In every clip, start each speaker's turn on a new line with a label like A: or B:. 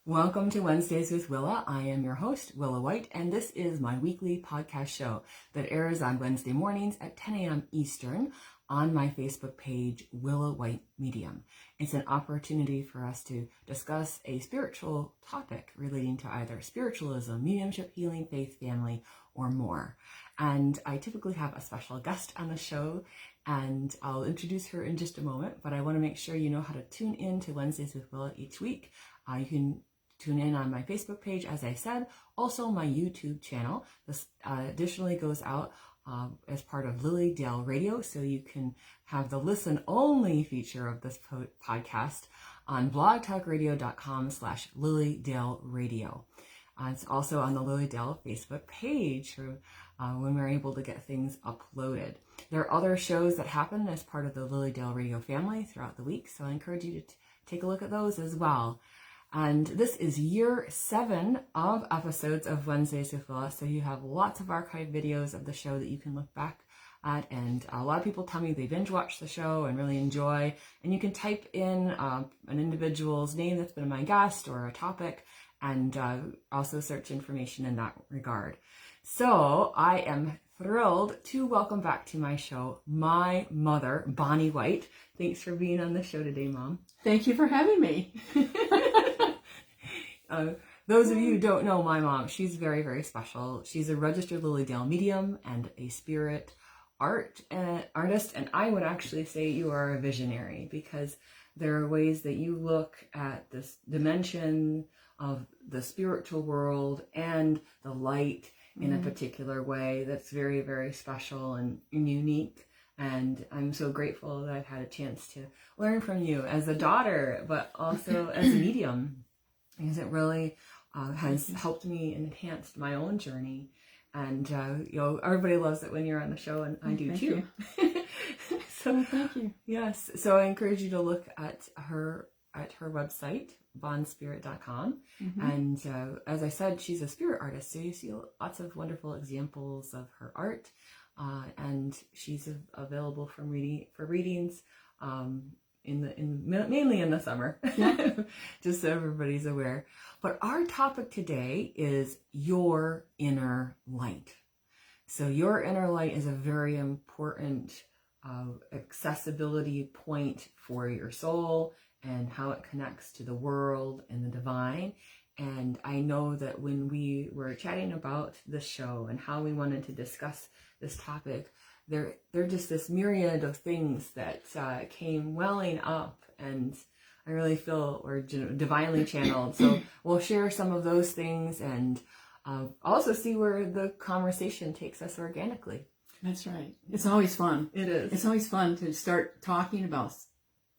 A: Welcome to Wednesdays with Willa. I am your host, Willa White, and this is my weekly podcast show that airs on Wednesday mornings at 10 a.m. Eastern on my Facebook page, Willa White Medium. It's an opportunity for us to discuss a spiritual topic relating to either spiritualism, mediumship, healing, faith, family, or more. And I typically have a special guest on the show, and I'll introduce her in just a moment, but I want to make sure you know how to tune in to Wednesdays with Willa each week. You can tune in on my Facebook page, as I said, also my YouTube channel. This additionally goes out as part of Lily Dale Radio, so you can have the listen-only feature of this podcast on blogtalkradio.com/LilyDaleRadio. It's also on the Lily Dale Facebook page when we're able to get things uploaded. There are other shows that happen as part of the Lily Dale Radio family throughout the week, so I encourage you to take a look at those as well. And this is year 7 of episodes of Wednesdays with Willa, so you have lots of archived videos of the show that you can look back at, and a lot of people tell me they binge watch the show and really enjoy, and you can type in an individual's name that's been my guest or a topic, and also search information in that regard. So I am thrilled to welcome back to my show my mother, Bonnie White. Thanks for being on the show today, Mom.
B: Thank you for having me.
A: Those of you who don't know my mom, she's very, very special. She's a registered Lily Dale medium and a spirit artist, and I would actually say you are a visionary, because there are ways that you look at this dimension of the spiritual world and the light in a particular way that's very, very special and unique. And I'm so grateful that I've had a chance to learn from you as a daughter, but also as a medium, because it really has helped me and enhanced my own journey. And everybody loves it when you're on the show, and I do too.
B: So thank you.
A: Yes, so I encourage you to look at her website, bondspirit.com. And as I said, she's a spirit artist, so you see lots of wonderful examples of her art, and she's available for readings mainly in the summer, just so everybody's aware. But our topic today is your inner light. So your inner light is a very important accessibility point for your soul and how it connects to the world and the divine. And I know that when we were chatting about this show and how we wanted to discuss this topic, they're just this myriad of things that came welling up, and I really feel we're divinely channeled. So we'll share some of those things and also see where the conversation takes us organically.
B: That's right. It's always fun.
A: It is.
B: It's always fun to start talking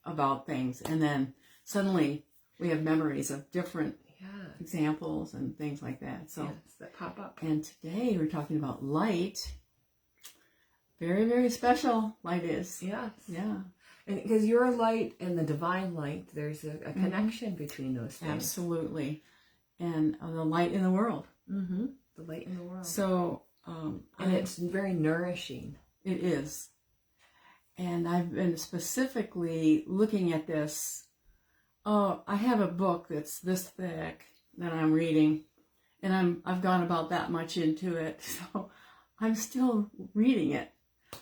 B: about things, and then suddenly we have memories of different examples and things like that. So
A: that pop up.
B: And today we're talking about light. Very, very special light is.
A: Yes.
B: Yeah.
A: And because your light and the divine light, there's a connection between those things.
B: Absolutely. And the light in the world.
A: The light in the world.
B: So,
A: and it's very nourishing.
B: It is. And I've been specifically looking at this. I have a book that's this thick that I'm reading, and I've gone about that much into it. So I'm still reading it.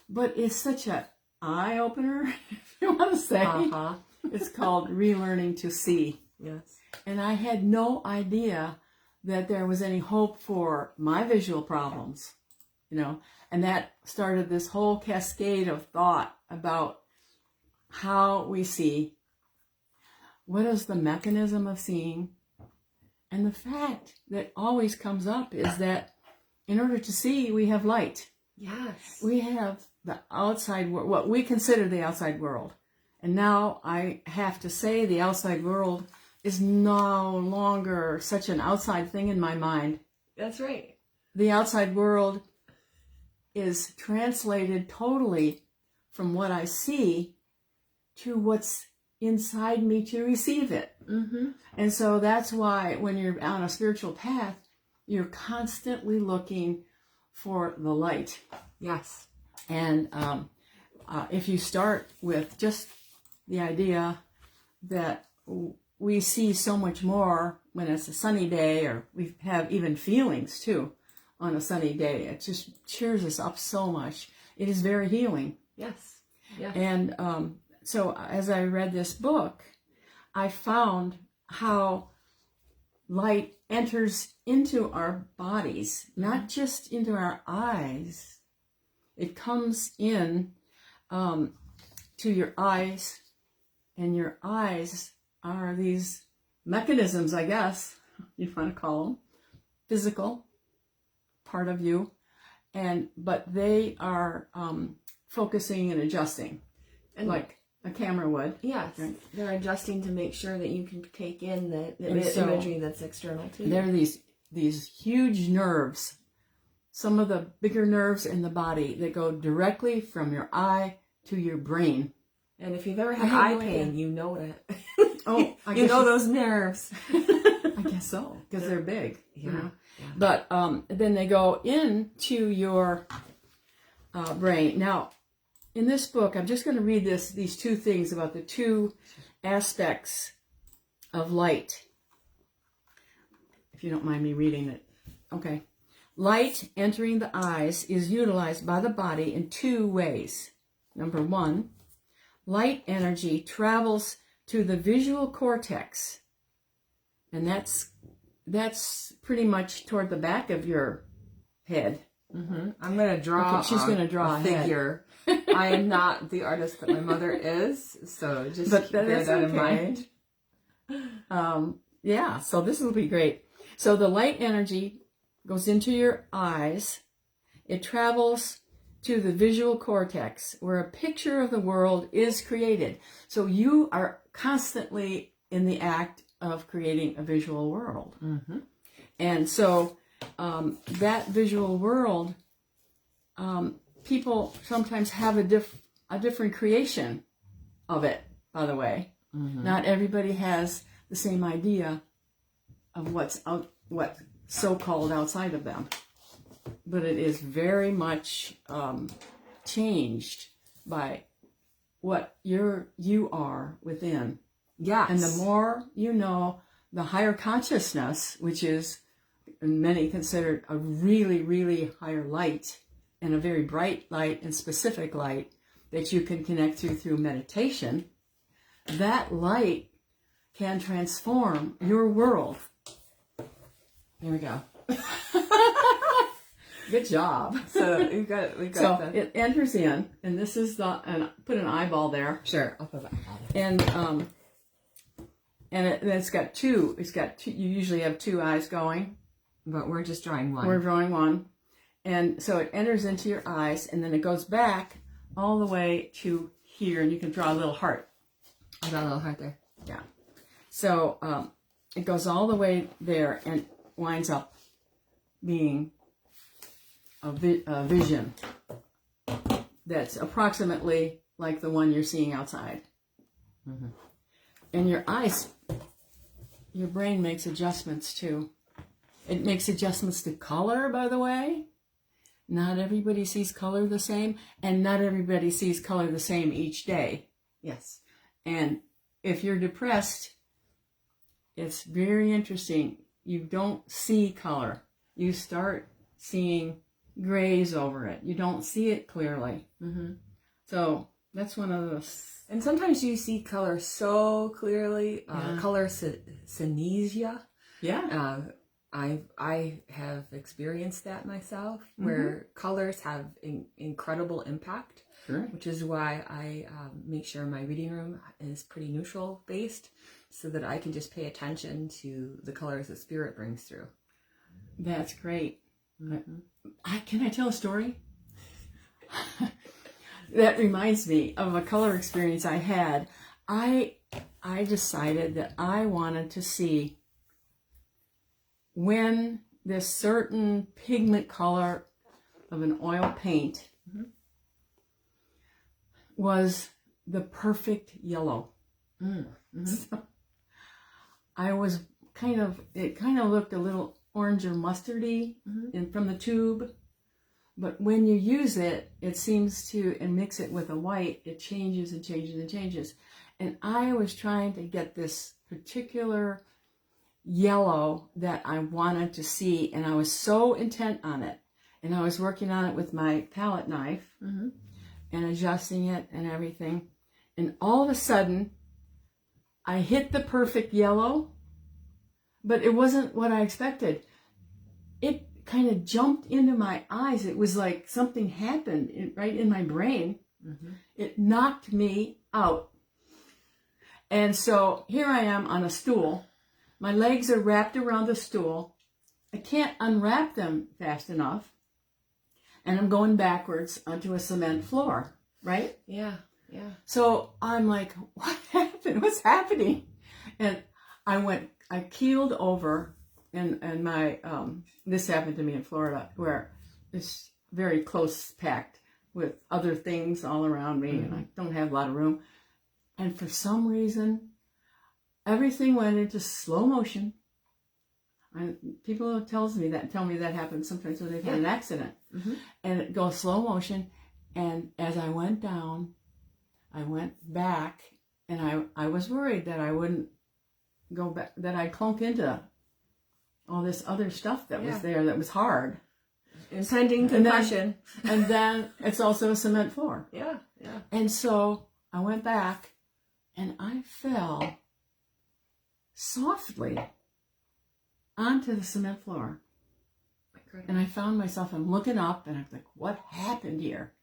B: But it's such an eye-opener, if you want to say. It's called Relearning to See.
A: Yes.
B: And I had no idea that there was any hope for my visual problems, and that started this whole cascade of thought about how we see, what is the mechanism of seeing, and the fact that always comes up is that in order to see, we have light.
A: Yes.
B: We have the outside world, what we consider the outside world. And now I have to say the outside world is no longer such an outside thing in my mind.
A: That's right.
B: The outside world is translated totally from what I see to what's inside me to receive it. And so that's why when you're on a spiritual path, you're constantly looking for the light.
A: Yes.
B: And if you start with just the idea that we see so much more when it's a sunny day, or we have even feelings too on a sunny day. It just cheers us up so much. It is very healing.
A: Yes. Yes.
B: And so as I read this book, I found how light enters into our bodies, not just into our eyes. It comes in to your eyes, and your eyes are these mechanisms, I guess you want to call them, physical part of you, but they are focusing and adjusting, and like a camera would.
A: Yes,
B: right?
A: They're adjusting to make sure that you can take in the
B: so
A: imagery that's external to you.
B: There are these huge nerves, some of the bigger nerves in the body that go directly from your eye to your brain.
A: And if you've ever had eye pain, you know it.
B: Oh,
A: you know those nerves.
B: I guess so, because they're big.
A: Yeah.
B: You know?
A: Yeah.
B: But then they go into your brain. Now, in this book, I'm just going to read these two things about the two aspects of light, if you don't mind me reading it. Okay. Light entering the eyes is utilized by the body in two ways. Number one, light energy travels to the visual cortex, and that's pretty much toward the back of your head.
A: Mm-hmm. I'm going to draw.
B: Okay, she's going to draw
A: a figure. I am not the artist that my mother is, so just bear that in mind.
B: Yeah, so this will be great. So the light energy goes into your eyes. It travels to the visual cortex, where a picture of the world is created. So you are constantly in the act of creating a visual world.
A: Mm-hmm.
B: And so that visual world, people sometimes have a different creation of it, by the way. Mm-hmm. Not everybody has the same idea of what's so-called outside of them. But it is very much changed by what you are within.
A: Yes.
B: And the more you know the higher consciousness, which is many considered a really, really higher light, and a very bright light and specific light that you can connect through meditation, that light can transform your world. There we go. Good job.
A: So we got
B: so
A: that.
B: It enters in, and this is and put an eyeball there.
A: Sure, I'll put that eyeball there.
B: And it's got two. You usually have two eyes going,
A: but we're just drawing one.
B: We're drawing one, and so it enters into your eyes, and then it goes back all the way to here, and you can draw a little heart.
A: I got a little heart there.
B: Yeah. So it goes all the way there and winds up being a vision that's approximately like the one you're seeing outside. Mm-hmm. And your eyes, your brain makes adjustments too. It makes adjustments to color, by the way. Not everybody sees color the same, and not everybody sees color the same each day.
A: Yes.
B: And if you're depressed, it's very interesting. You don't see color. You start seeing grays over it. You don't see it clearly. Mm-hmm. So that's one of those.
A: And sometimes you see color so clearly. Color synesthesia.
B: Yeah.
A: I have experienced that myself, where colors have incredible impact.
B: Sure.
A: Which is why I make sure my reading room is pretty neutral based, so that I can just pay attention to the colors that spirit brings through.
B: That's great. Mm-hmm. Can I tell a story? That reminds me of a color experience I had. I decided that I wanted to see when this certain pigment color of an oil paint was the perfect yellow. Mm-hmm. So I was it kind of looked a little orange or mustardy from the tube. But when you use it, it seems to, and mix it with a white, it changes and changes and changes. And I was trying to get this particular yellow that I wanted to see, and I was so intent on it. And I was working on it with my palette knife and adjusting it and everything. And all of a sudden, I hit the perfect yellow, but it wasn't what I expected. It kind of jumped into my eyes. It was like something happened right in my brain. It knocked me out. And so here I am on a stool. My legs are wrapped around the stool. I can't unwrap them fast enough. And I'm going backwards onto a cement floor, right?
A: Yeah.
B: So I'm like, what happened? What's happening? And I keeled over, and my, this happened to me in Florida, where it's very close packed with other things all around me, and I don't have a lot of room. And for some reason, everything went into slow motion. People tell me that happens sometimes when they've had an accident. And it goes slow motion. And as I went down, I went back, and I was worried that I wouldn't go back, that I'd clunk into all this other stuff that was there that was hard.
A: Impending concussion.
B: And then it's also a cement floor.
A: Yeah.
B: And so I went back, and I fell softly onto the cement floor. And I found myself, I'm looking up, and I'm like, what happened here?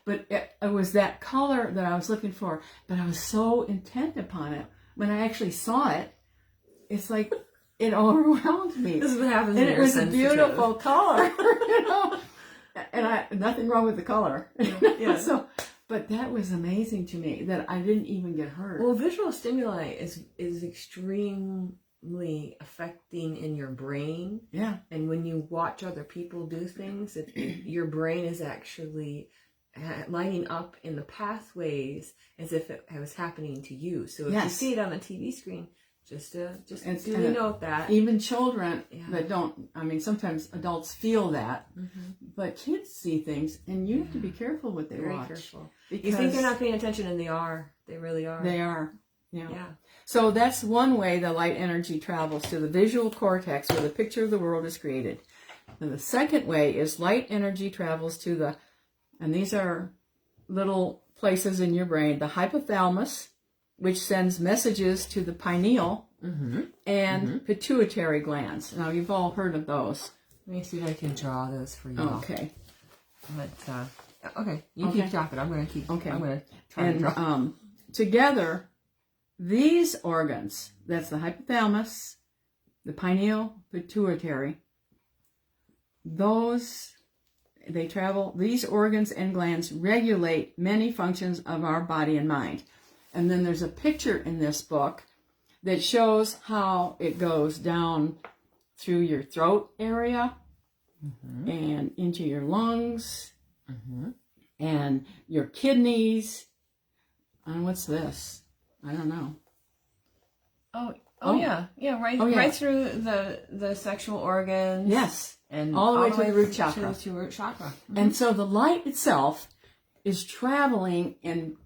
B: But it was that color that I was looking for, but I was so intent upon it. When I actually saw it, it's like it overwhelmed me.
A: This is what happens.
B: And it was a beautiful color, And nothing wrong with the color. So, but that was amazing to me that I didn't even get hurt.
A: Well, visual stimuli is extremely affecting in your brain.
B: Yeah.
A: And when you watch other people do things, your brain is actually lining up in the pathways as if it was happening to you. So if you see it on the TV screen, just duly note that.
B: Even children that don't, I mean, sometimes adults feel that, but kids see things, and you have to be careful what they watch. Very careful.
A: You think they're not paying attention, and they are. They really are.
B: They are. Yeah. So that's one way the light energy travels to the visual cortex, where the picture of the world is created. And the second way is light energy travels to the, and these are little places in your brain, the hypothalamus, which sends messages to the pineal and pituitary glands. Now, you've all heard of those.
A: Let me see if I can draw those for you.
B: Okay.
A: But, okay, you keep talking. I'm going to keep.
B: Okay.
A: I'm going to try to draw.
B: Together, these organs, that's the hypothalamus, the pineal, pituitary, they travel, these organs and glands regulate many functions of our body and mind. And then there's a picture in this book that shows how it goes down through your throat area and into your lungs and your kidneys. And what's this? I don't know.
A: Right through the sexual organs.
B: Yes.
A: And
B: all the way to the root chakra.
A: To root chakra.
B: And so the light itself is traveling and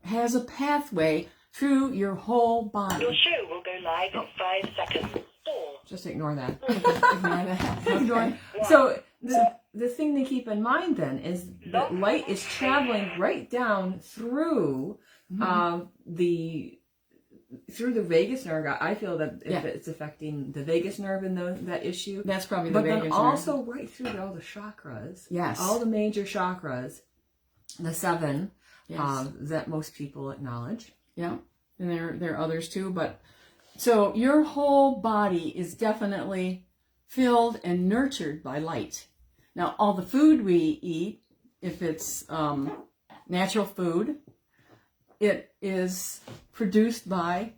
B: has a pathway through your whole body.
C: Your show will go live in 5 seconds. 4.
A: Just ignore that.
B: Ignore that. Okay.
A: So the thing to keep in mind then is that light is traveling right down through through the vagus nerve. I feel that if it's affecting the vagus nerve in that issue.
B: That's probably the vagus nerve.
A: But then also right through all the chakras.
B: Yes.
A: All the major chakras, the 7 that most people acknowledge.
B: Yeah. And there are others too. But so your whole body is definitely filled and nurtured by light. Now, all the food we eat, if it's natural food, it is produced by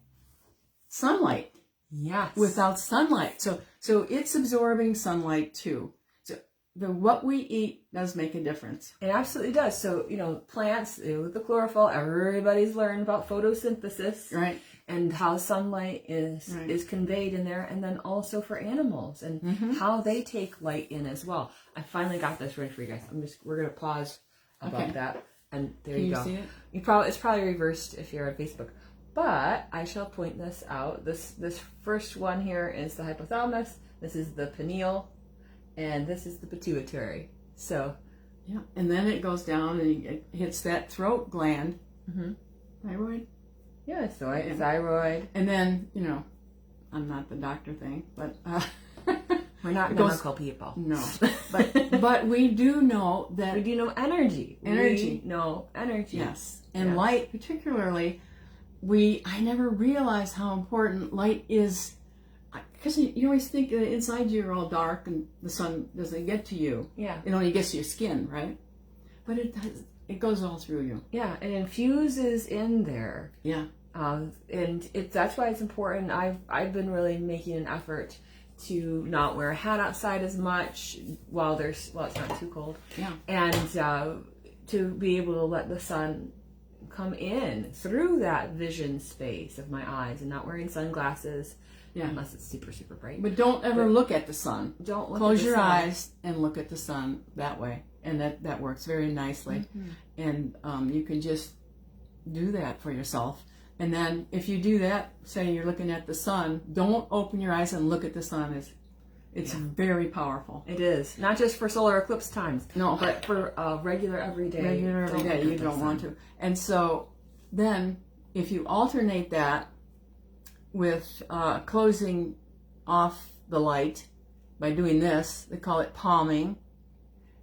B: sunlight.
A: Yes.
B: Without sunlight. So it's absorbing sunlight too. So what we eat does make a difference.
A: It absolutely does. So, plants, with the chlorophyll, everybody's learned about photosynthesis.
B: Right.
A: And how sunlight is conveyed in there. And then also for animals and how they take light in as well. I finally got this ready for you guys. We're going to pause about that. And there you go.
B: See it?
A: It's probably reversed if you're on Facebook. But I shall point this out. This first one here is the hypothalamus. This is the pineal, and this is the pituitary. So,
B: yeah, and then it goes down and it hits that throat gland, thyroid.
A: Yeah, thyroid.
B: And then, I'm not the doctor thing, but
A: we're not medical people.
B: No, but we do know that
A: we do know energy.
B: Energy.
A: We know energy.
B: Yes, and light particularly. I never realized how important light is, because you always think that inside you're all dark and the sun doesn't get to you.
A: Yeah.
B: It only gets to your skin, right? But it does. It goes all through you.
A: Yeah, it infuses in there.
B: Yeah.
A: And that's why it's important. I've been really making an effort to not wear a hat outside as much while it's not too cold.
B: Yeah.
A: And to be able to let the sun come in through that vision space of my eyes, and not wearing sunglasses unless it's super, super bright.
B: But don't ever look at the sun.
A: Don't look
B: Close
A: at the
B: your
A: sun.
B: eyes and look at the sun that way. And that works very nicely. And you can just do that for yourself. And then if you do that, say you're looking at the sun, don't open your eyes and look at the sun. It's very powerful.
A: It is. Not just for solar eclipse times.
B: No.
A: But for regular everyday.
B: You don't want to. And so then if you alternate that with closing off the light by doing this, they call it palming,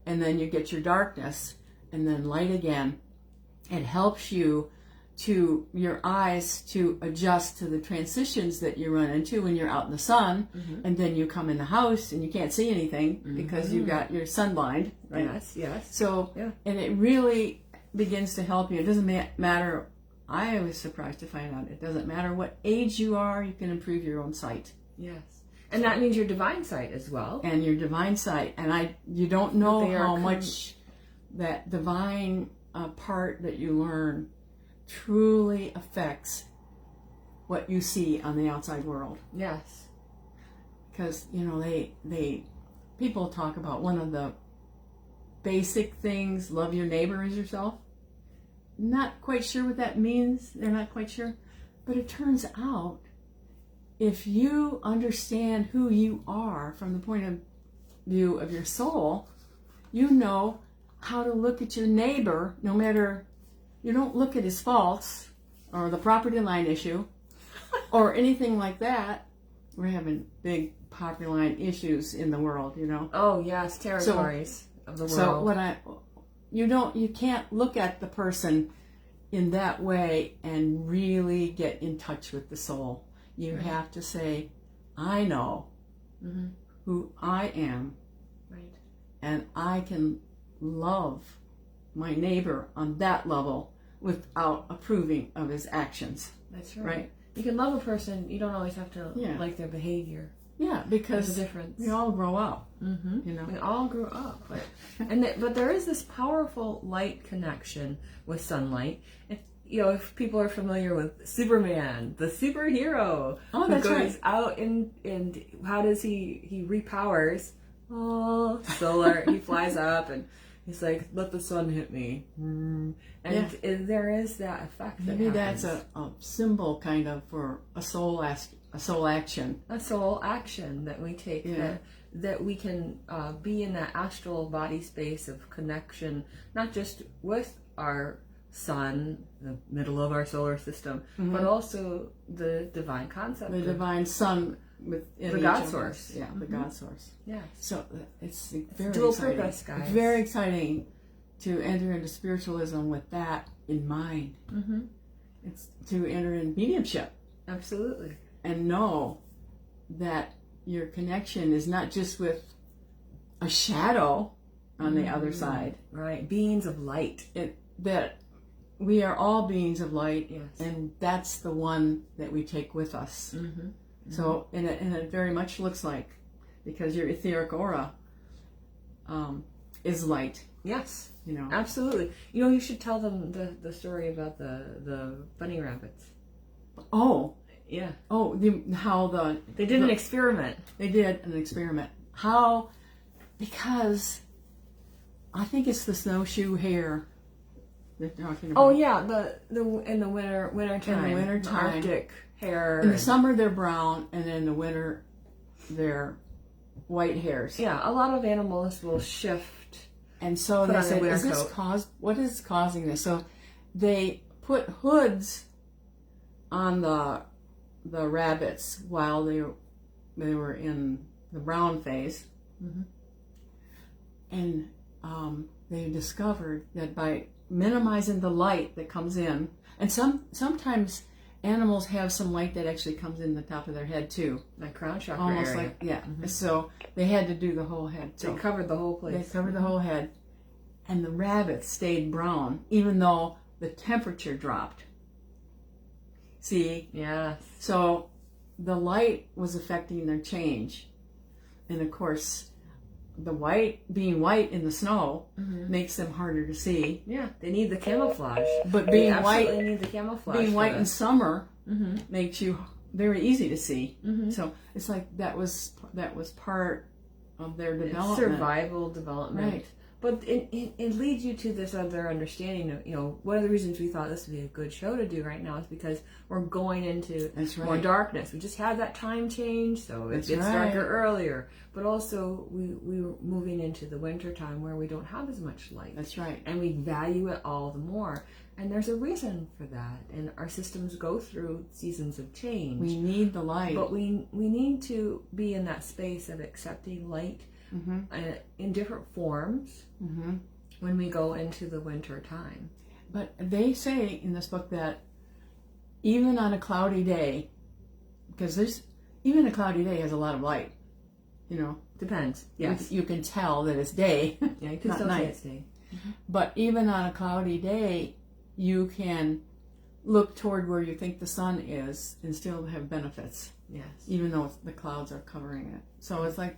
B: and then you get your darkness and then light again. It helps you your eyes to adjust to the transitions that you run into when you're out in the sun, and then you come in the house and you can't see anything because you got your sun blind, right?
A: Yes.
B: So, and it really begins to help you. It doesn't matter. I was surprised to find out it doesn't matter what age you are, you can improve your own sight.
A: Yes. And that means your divine sight as well.
B: And your divine sight. And you don't know how much that divine part that you learn truly affects what you see on the outside world.
A: Yes.
B: Because, people talk about one of the basic things, love your neighbor as yourself. Not quite sure what that means. They're not quite sure. But it turns out, if you understand who you are from the point of view of your soul, you know how to look at your neighbor, no matter, you don't look at his faults or the property line issue or anything like that. We're having big property line issues in the world,
A: Oh, yes, territories of the world.
B: So you can't look at the person in that way and really get in touch with the soul. You have to say, I know who I am, and I can love my neighbor on that level without approving of his actions.
A: That's right. You can love a person, you don't always have to like their behavior.
B: Yeah, because
A: there's a difference.
B: We all grow up.
A: We all grew up. But there is this powerful light connection with sunlight. If people are familiar with Superman, the superhero,
B: who
A: goes out and how does he repowers? Oh, solar. He flies up and he's like, let the sun hit me. And there is that effect.
B: Maybe that's a symbol kind of for a soul action. A soul action
A: that we take, that we can be in that astral body space of connection, not just with our sun, the middle of our solar system, but also the divine concept.
B: The divine sun within
A: the God source.
B: Yeah, the God source.
A: Yeah.
B: So it's very
A: dual
B: exciting.
A: Purpose, guys.
B: Very exciting to enter into spiritualism with that in mind. It's to enter in mediumship.
A: Absolutely.
B: And know that your connection is not just with a shadow on the other side.
A: Right. Beings of light.
B: That we are all beings of light, and that's the one that we take with us. So, and it very much looks like, because your etheric aura is light.
A: Yes. Absolutely. You should tell them the story about the bunny rabbits.
B: Oh.
A: Yeah.
B: Oh,
A: they did an experiment.
B: They did an experiment. How? Because I think it's the snowshoe hare they're talking about.
A: Oh yeah, the in the winter time,
B: In the winter time.
A: Arctic hare.
B: In the summer they're brown, and in the winter they're white hairs.
A: Yeah, a lot of animals will shift.
B: And so
A: Put
B: they
A: on a
B: said,
A: winter
B: "Is this
A: coat."
B: what is causing this?" So they put hoods on the rabbits while they were in the brown phase, and they discovered that by minimizing the light that comes in, and sometimes animals have some light that actually comes in the top of their head too,
A: That crown chakra
B: almost
A: area.
B: like So they had to do the whole head. So
A: They covered the whole place.
B: they covered the whole head, and the rabbits stayed brown even though the temperature dropped. See?
A: Yes.
B: So the light was affecting their change. And of course, being white in the snow makes them harder to see.
A: Yeah, they need the camouflage.
B: But
A: They
B: being
A: absolutely
B: white
A: need the camouflage.
B: being
A: for
B: white in
A: this.
B: summer makes you very easy to see.
A: Mm-hmm.
B: So it's like that was part of their
A: It's
B: development.
A: survival development.
B: Right.
A: But it leads you to this other understanding of, one of the reasons we thought this would be a good show to do right now is because we're going into
B: That's right.
A: more darkness. We just had that time change, so it
B: That's
A: gets
B: right.
A: darker earlier. But also, we were moving into the winter time where we don't have as much light.
B: That's right.
A: And we value it all the more. And there's a reason for that. And our systems go through seasons of change.
B: We need the light.
A: But we need to be in that space of accepting light in different forms when we go into the winter time.
B: But they say in this book that even on a cloudy day, because even a cloudy day has a lot of light,
A: Depends. Yes.
B: you can tell that it's day,
A: Yeah, you can
B: not
A: still say
B: night.
A: it's day.
B: But even on a cloudy day, you can look toward where you think the sun is and still have benefits,
A: Yes.
B: even though the clouds are covering it. So it's like,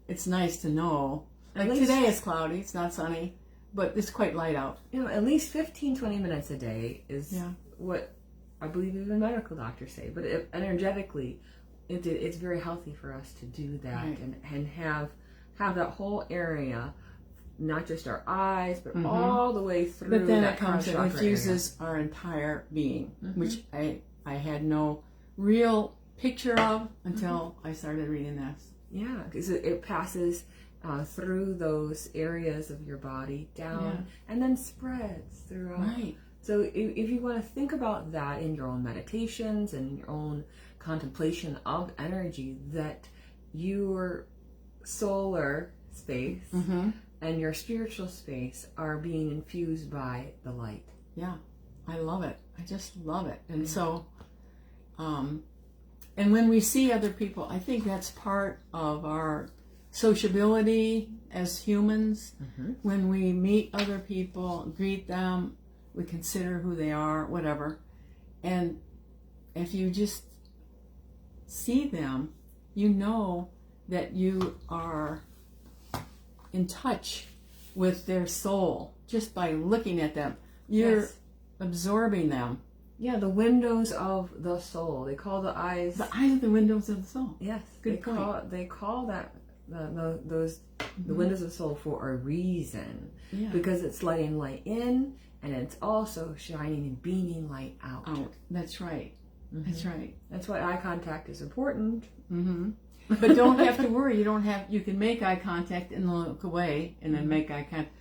B: it's nice to know.
A: At
B: Like
A: least-
B: today it's cloudy, it's not sunny, but it's quite light out.
A: At least 15, 20 minutes a day is
B: Yeah.
A: what I believe even medical doctors say. But energetically, it's very healthy for us to do that
B: Right.
A: and have that whole area, not just our eyes, but all the way through.
B: But then
A: that
B: it comes
A: crown
B: and
A: chakra area.
B: infuses our entire being, which I had no real picture of until I started reading this.
A: Yeah, because it passes through those areas of your body down and then spreads throughout.
B: Right.
A: So if you want to think about that in your own meditations and your own contemplation of energy, that your solar space and your spiritual space are being infused by the light.
B: Yeah, I love it. I just love it. And so, and when we see other people, I think that's part of our sociability as humans. When we meet other people, greet them, we consider who they are, whatever. And if you just see them, you know that you are in touch with their soul just by looking at them. You're
A: Yes.
B: absorbing them.
A: Yeah, the windows of the soul. They call the eyes.
B: The eyes are the windows of the soul.
A: Yes,
B: Good
A: they call that the windows of the soul for a reason.
B: Yeah.
A: Because it's letting light in, and it's also shining and beaming light out.
B: That's right. That's right.
A: That's why eye contact is important.
B: But don't have to worry. You can make eye contact and look away and then make eye contact.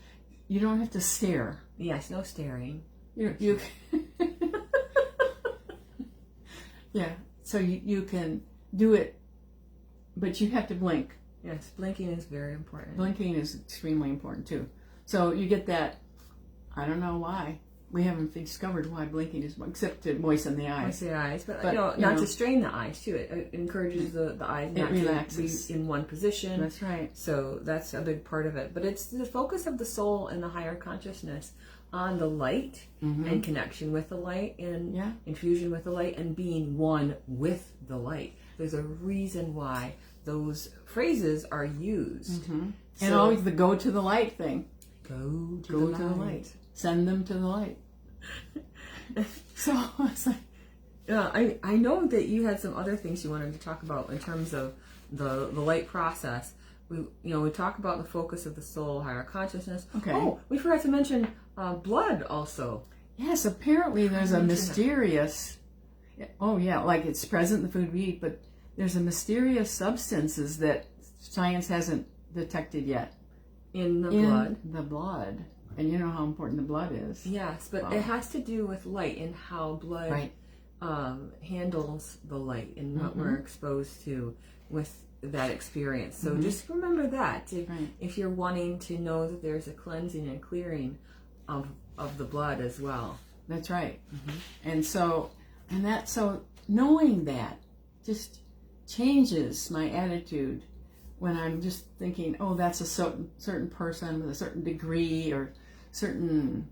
B: You don't have to stare.
A: Yes, no staring.
B: You yeah. So you can do it, but you have to blink.
A: Yes, blinking is very important.
B: Blinking is extremely important too. So you get that. I don't know why. We haven't discovered why blinking is, except to moisten the eyes.
A: Moisten the eyes, but
B: you
A: not
B: know.
A: to strain the eyes too. It encourages the eyes not
B: relaxes.
A: to be in one position.
B: That's right.
A: So that's a big part of it. But it's the focus of the soul and the higher consciousness on the light and connection with the light and infusion with the light and being one with the light. There's a reason why those phrases are used.
B: And always the go to the light thing.
A: Go to
B: Go
A: the
B: to the
A: light.
B: light. Send them to the light. So it's like,
A: I know that you had some other things you wanted to talk about in terms of the light process, we talk about the focus of the soul, higher consciousness.
B: Okay.
A: Oh, we forgot to mention blood also.
B: Yes, apparently there's a mysterious, oh yeah, like it's present in the food we eat, but there's a mysterious substances that science hasn't detected yet.
A: In the
B: blood. And you know how important the blood is.
A: Yes, but it has to do with light and how blood handles the light and what we're exposed to with that experience. So just remember that if you're wanting to know that there's a cleansing and clearing of the blood as well.
B: That's right. And so knowing that just changes my attitude when I'm just thinking, oh, that's a certain person with a certain degree or certain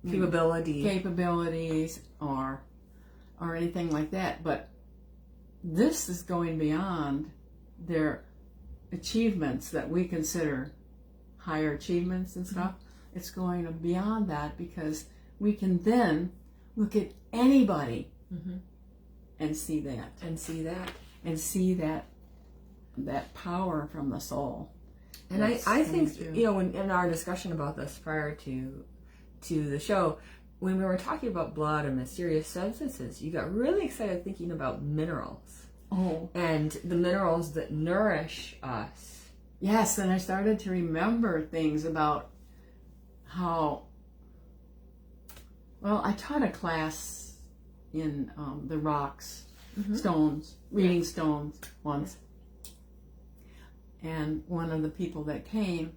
B: capabilities or anything like that. But this is going beyond their achievements that we consider higher achievements and stuff. It's going beyond that because we can then look at anybody and see that.
A: And see that.
B: And see that power from the soul.
A: And I think, in our discussion about this prior to the show, when we were talking about blood and mysterious substances, you got really excited thinking about minerals.
B: Oh.
A: And the minerals that nourish us.
B: Yes, and I started to remember things about how, well, I taught a class in the rocks, stones, reading stones once. And one of the people that came,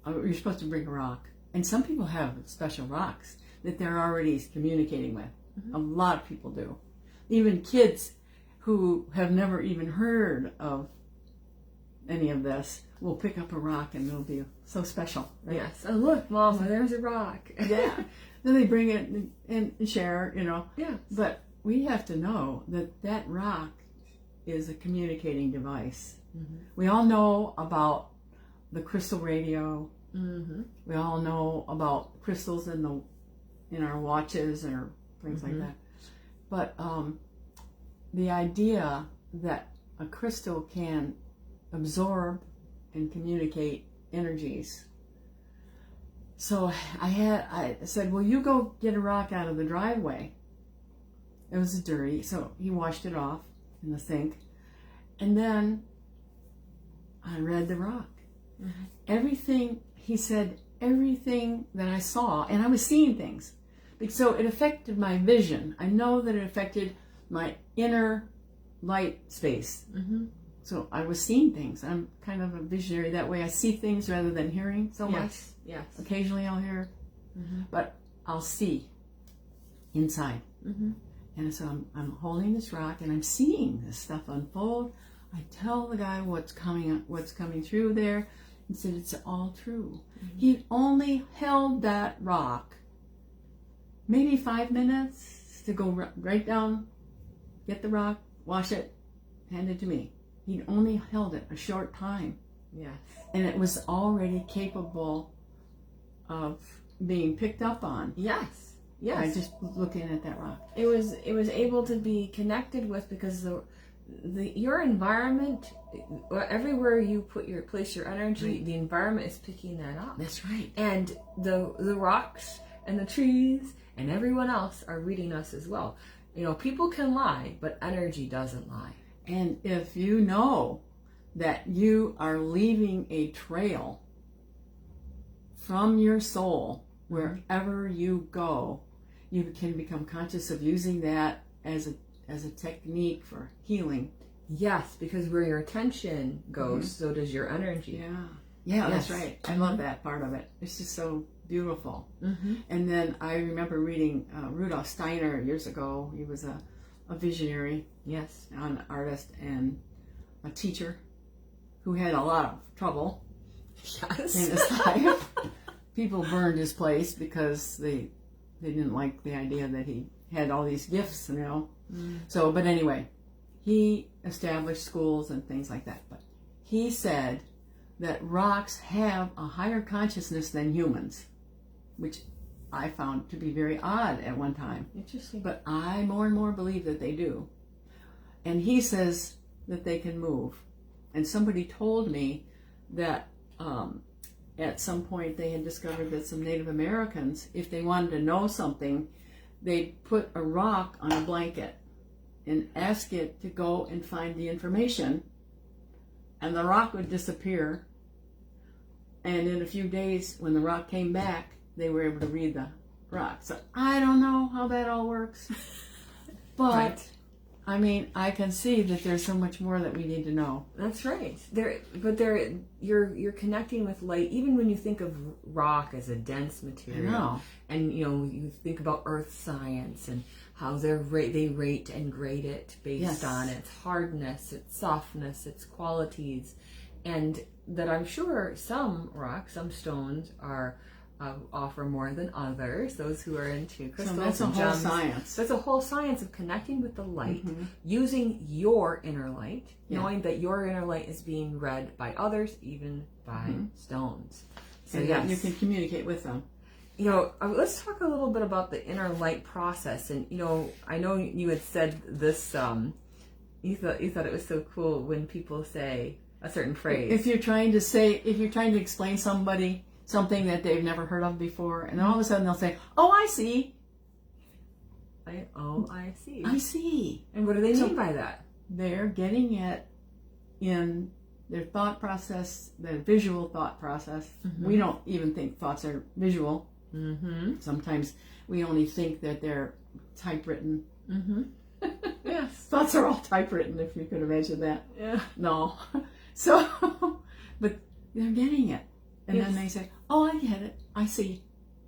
B: you're supposed to bring a rock. And some people have special rocks that they're already communicating with. A lot of people do. Even kids who have never even heard of any of this will pick up a rock and they'll be so special. Right?
A: Yes. Oh, look, Mama, there's a rock.
B: Yeah. Then they bring it and share,
A: Yeah.
B: But we have to know that rock is a communicating device. We all know about the crystal radio. We all know about crystals in our watches or things like that. But the idea that a crystal can absorb and communicate energies. So I said, well, you go get a rock out of the driveway. It was dirty, so he washed it off in the sink. And then I read the rock. Everything, he said, everything that I saw, and I was seeing things. So it affected my vision. I know that it affected my inner light space. So I was seeing things. I'm kind of a visionary that way. I see things rather than hearing so much.
A: Yes.
B: Occasionally I'll hear, but I'll see inside. And so I'm holding this rock and I'm seeing this stuff unfold. I tell the guy what's coming through there, and said it's all true. He only held that rock maybe 5 minutes to go right down, get the rock, wash it, hand it to me. He'd only held it a short time.
A: Yes.
B: And it was already capable of being picked up on.
A: Yes.
B: I just looking at that rock.
A: It was able to be connected with because your environment, everywhere you place your energy, the environment is picking that up.
B: That's right.
A: And the rocks and the trees and everyone else are reading us as well. People can lie, but energy doesn't lie.
B: And if you know that you are leaving a trail from your soul wherever you go, you can become conscious of using that as a technique for healing.
A: Yes, because where your attention goes, so does your energy.
B: Yeah, that's right. I love that part of it. It's just so beautiful. And then I remember reading Rudolf Steiner years ago. He was a visionary, an artist and a teacher who had a lot of trouble in his life. People burned his place because they didn't like the idea that he had all these gifts, So, but anyway, he established schools and things like that. But he said that rocks have a higher consciousness than humans, which I found to be very odd at one time.
A: Interesting.
B: But I more and more believe that they do. And he says that they can move. And somebody told me that at some point they had discovered that some Native Americans, if they wanted to know something, they'd put a rock on a blanket and ask it to go and find the information, and the rock would disappear. And in a few days, when the rock came back, they were able to read the rock. So I don't know how that all works, but
A: Right.
B: I mean, I can see that there's so much more that we need to know.
A: That's right. You're connecting with light. Even when you think of rock as a dense material,
B: know.
A: and you think about earth science and how they rate and grade it based
B: Yes.
A: on its hardness, its softness, its qualities, and that I'm sure some rocks, some stones are offer more than others. Those who are into crystals,
B: So that's a
A: and
B: whole
A: gems.
B: science.
A: So it's a whole science of connecting with the light,
B: Mhm.
A: using your inner light,
B: Yeah.
A: knowing that your inner light is being read by others, even by stones. So
B: And
A: yes,
B: that you can communicate with them.
A: let's talk a little bit about the inner light process. And I know you had said this. You thought it was so cool when people say a certain phrase.
B: If you're trying to explain something that they've never heard of before, and then all of a sudden they'll say, "Oh, I see.
A: I see.
B: I see."
A: And what do they mean by that?
B: They're getting it in their thought process, their visual thought process.
A: Mm-hmm.
B: We don't even think thoughts are visual.
A: Mm-hmm.
B: Sometimes we only think that they're typewritten.
A: Mm-hmm. Yes.
B: Thoughts are all typewritten, if you could imagine that.
A: Yeah.
B: No. So, but they're getting it. And then they say, "Oh, I get it. I see."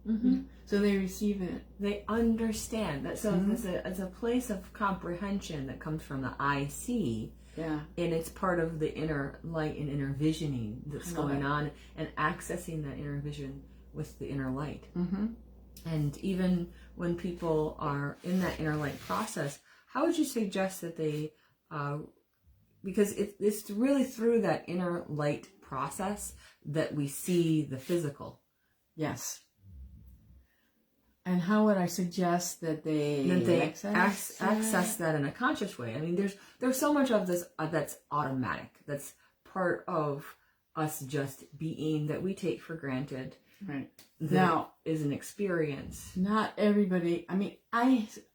A: Mm-hmm.
B: So they receive it.
A: They understand that. So it's a place of comprehension that comes from the I see.
B: Yeah.
A: And it's part of the inner light and inner visioning that's going on, and accessing that inner vision with the inner light.
B: Mm-hmm.
A: And even when people are in that inner light process, how would you suggest that they, because it's really through that inner light process that we see the physical.
B: Yes. And how would I suggest that they
A: access that in a conscious way? I mean, there's so much of this that's automatic. That's part of us just being that we take for granted.
B: Right.
A: That
B: Now
A: is an experience.
B: not everybody. I mean,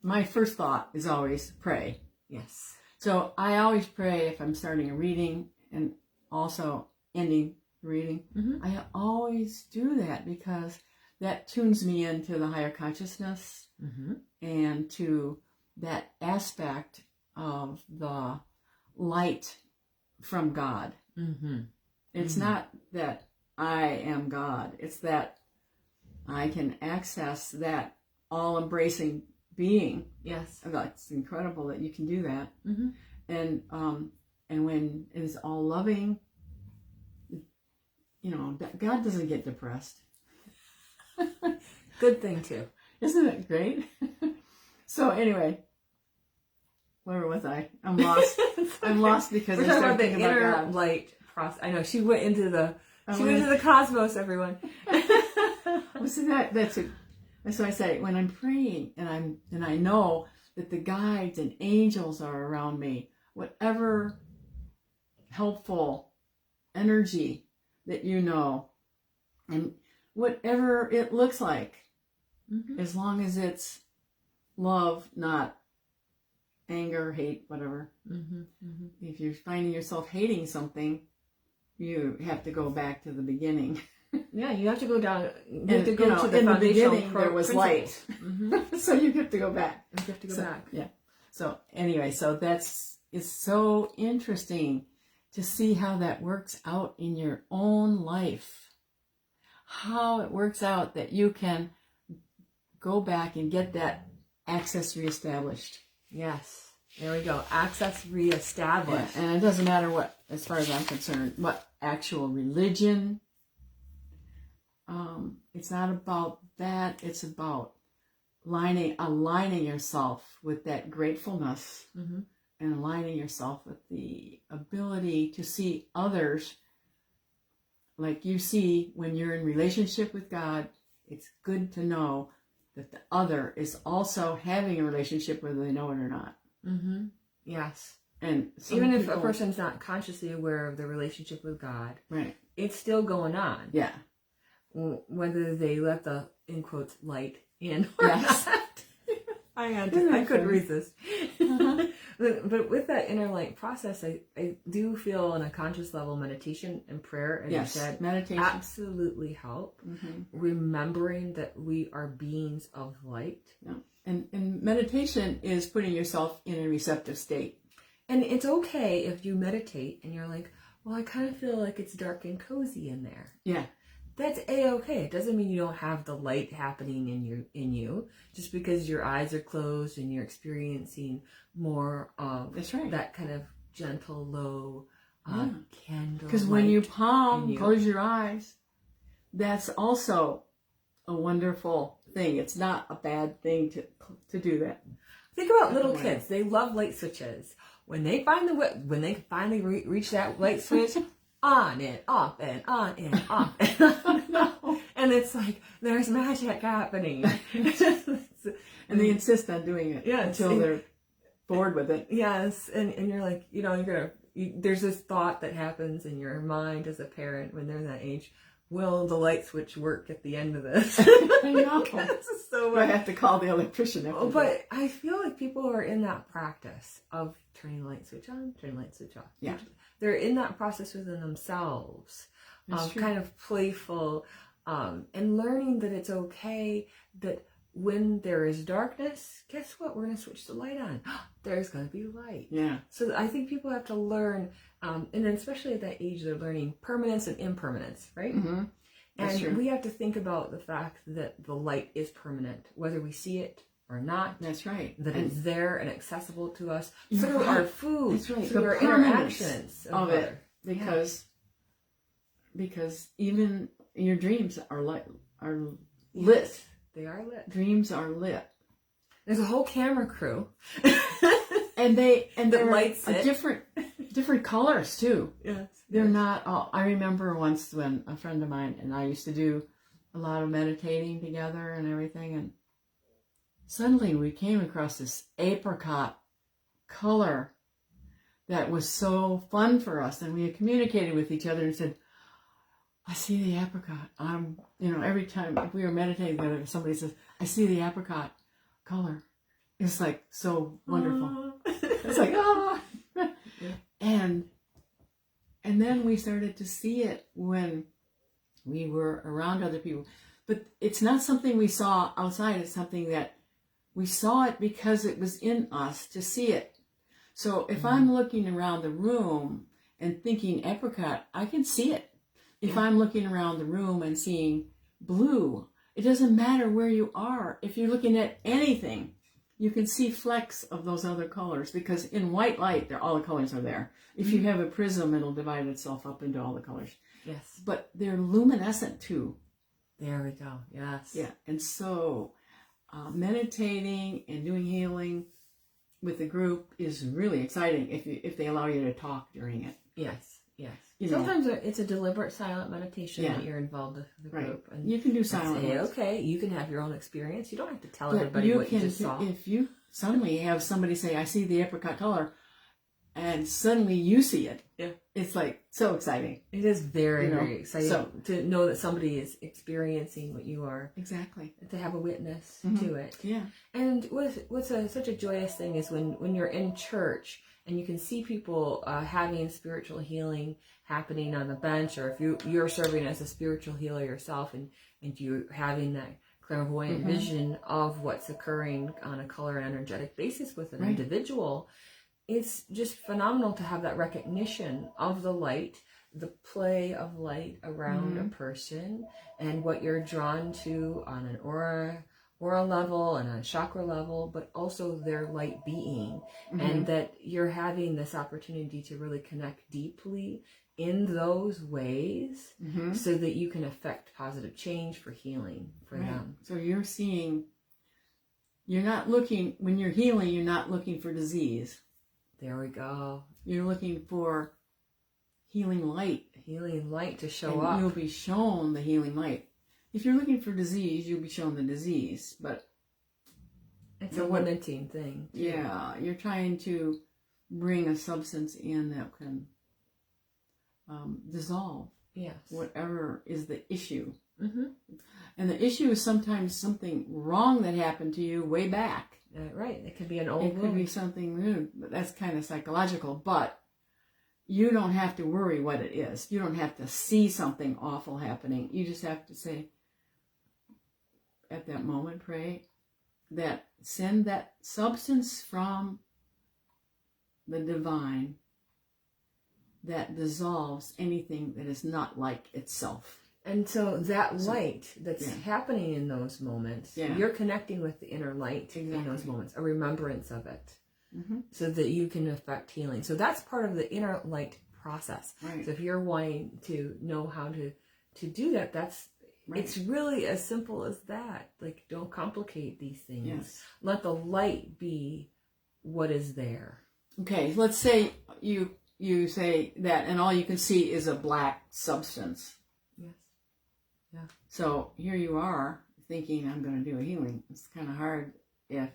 B: my first thought is always pray.
A: Yes.
B: So I always pray if I'm starting a reading and also ending the reading.
A: Mm-hmm.
B: I always do that because that tunes me into the higher consciousness
A: Mm-hmm.
B: and to that aspect of the light from God.
A: Mm-hmm.
B: It's not that I am God. It's that I can access that all-embracing being.
A: Yes.
B: It's incredible that you can do that.
A: Mm-hmm.
B: And when it is all loving, God doesn't get depressed.
A: Good thing too.
B: Isn't it great? So anyway, where was I? I'm lost. I'm lost because
A: We're
B: I
A: talking
B: started
A: about the
B: thinking about
A: inner
B: God.
A: light process. I know she went into the cosmos. Everyone.
B: Well, see, that's it. So I say when I'm praying and I know that the guides and angels are around me, whatever helpful energy that and whatever it looks like,
A: Mm-hmm.
B: as long as it's love, not anger, hate, whatever.
A: Mm-hmm. Mm-hmm.
B: If you're finding yourself hating something, you have to go back to the beginning.
A: Yeah, you have to go down. You have
B: And,
A: to go to the
B: in the
A: foundational
B: beginning, there was light.
A: Mm-hmm.
B: So you have to go back.
A: You have to go back.
B: Yeah. So anyway, it's so interesting to see how that works out in your own life. How it works out that you can go back and get that access reestablished.
A: Yes. There we go. Access reestablished.
B: Yeah, and it doesn't matter what, as far as I'm concerned, what actual religion. It's not about that. It's about aligning yourself with that gratefulness,
A: Mm-hmm.
B: and aligning yourself with the ability to see others like you see when you're in relationship with God. It's good to know that the other is also having a relationship whether they know it or not.
A: Mm-hmm. Yes.
B: And
A: even if a person's not consciously aware of their relationship with God,
B: right,
A: it's still going on.
B: yeah,
A: Whether they let the, in quotes, light in or
B: yes.
A: not. I couldn't resist.
B: Uh-huh.
A: But with that inner light process, I do feel on a conscious level, meditation and prayer, as
B: Yes,
A: you said,
B: meditation
A: absolutely help. Remembering that we are beings of light.
B: Yeah. And meditation is putting yourself in a receptive state.
A: And it's okay if you meditate and you're like, well, I kind of feel like it's dark and cozy in there.
B: Yeah.
A: That's a-okay. It doesn't mean you don't have the light happening in you. Just because your eyes are closed and you're experiencing more of
B: That's right.
A: that kind of gentle, low candle.
B: Because when you close your eyes, that's also a wonderful thing. It's not a bad thing to do that.
A: Think about little kids. They love light switches. When they finally reach that light switch, on and off and on and off and on. And it's like there's magic happening.
B: And they insist on doing it until they're bored with it.
A: Yes, and you're like, there's this thought that happens in your mind as a parent when they're that age. Will the light switch work at the end of this?
B: I know.
A: So
B: I have to call the electrician.
A: But I feel like people are in that practice of turning the light switch on, turning the light switch off.
B: Yeah.
A: They're in that process within themselves, kind of playful, and learning that it's okay that when there is darkness, guess what? We're going to switch the light on. There's going to be light.
B: Yeah.
A: So I think people have to learn, and then especially at that age, they're learning permanence and impermanence, right?
B: Mm-hmm.
A: And we have to think about the fact that the light is permanent, whether we see it or not.
B: That's right.
A: That it's there and accessible to us through our food, through our
B: permanence
A: interactions
B: of it. Because even your dreams are lit.
A: Yes, they are lit.
B: Dreams are lit.
A: There's a whole camera crew.
B: and they're
A: lights
B: different colors too.
A: Yes.
B: They're not all. I remember once when a friend of mine and I used to do a lot of meditating together and everything, and suddenly we came across this apricot color that was so fun for us, and we had communicated with each other and said, I see the apricot. Every time if we were meditating together, somebody says, I see the apricot color. It's like so wonderful. It's like, oh. And then we started to see it when we were around other people. But it's not something we saw outside. It's something that we saw it because it was in us to see it. So if I'm looking around the room and thinking apricot, I can see it. If I'm looking around the room and seeing blue, it doesn't matter where you are. If you're looking at anything, you can see flecks of those other colors, because in white light, all the colors are there. If you have a prism, it'll divide itself up into all the colors.
A: Yes.
B: But they're luminescent too.
A: There we go. Yes.
B: Yeah. And so meditating and doing healing with the group is really exciting if they allow you to talk during it.
A: Yes. Yes. Sometimes it's a deliberate silent meditation that you're involved with the group. And
B: you can do silent.
A: Okay, you can have your own experience. You don't have to tell everybody what you just saw.
B: If you suddenly have somebody say, I see the apricot color, and suddenly you see it, it's like so exciting.
A: It is very, very exciting to know that somebody is experiencing what you are.
B: Exactly.
A: To have a witness to it.
B: Yeah.
A: And what's such a joyous thing is when you're in church and you can see people having spiritual healing happening on the bench, or if you're serving as a spiritual healer yourself and you're having that clairvoyant vision of what's occurring on a color and energetic basis with an individual, it's just phenomenal to have that recognition of the light, the play of light around a person, and what you're drawn to on an aura level and a chakra level, but also their light being, and that you're having this opportunity to really connect deeply in those ways so that you can affect positive change for healing for them.
B: So you're not looking, when you're healing, you're not looking for disease.
A: There we go.
B: You're looking for healing light.
A: Healing light to show
B: and
A: up.
B: You'll be shown the healing light. If you're looking for disease, you'll be shown the disease, but
A: it's a limiting thing.
B: Yeah, you're trying to bring a substance in that can dissolve
A: Yes.
B: whatever is the issue.
A: Mm-hmm.
B: And the issue is sometimes something wrong that happened to you way back.
A: Right. It could be an old
B: It could be something new, but that's kind of psychological. But you don't have to worry what it is. You don't have to see something awful happening. You just have to say, at that moment, pray that send that substance from the divine that dissolves anything that is not like itself.
A: And so that light that's
B: yeah.
A: happening in those moments,
B: Yeah.
A: you're connecting with the inner light in those moments, a remembrance of it,
B: Mm-hmm.
A: so that you can affect healing. So that's part of the inner light process.
B: Right.
A: So if you're wanting to know how to do that, that's
B: Right.
A: it's really as simple as that. Like, don't complicate these things.
B: Yes.
A: Let the light be what is there.
B: Okay, let's say you say that and all you can see is a black substance.
A: Yes. Yeah.
B: So here you are thinking, I'm going to do a healing. It's kind of hard if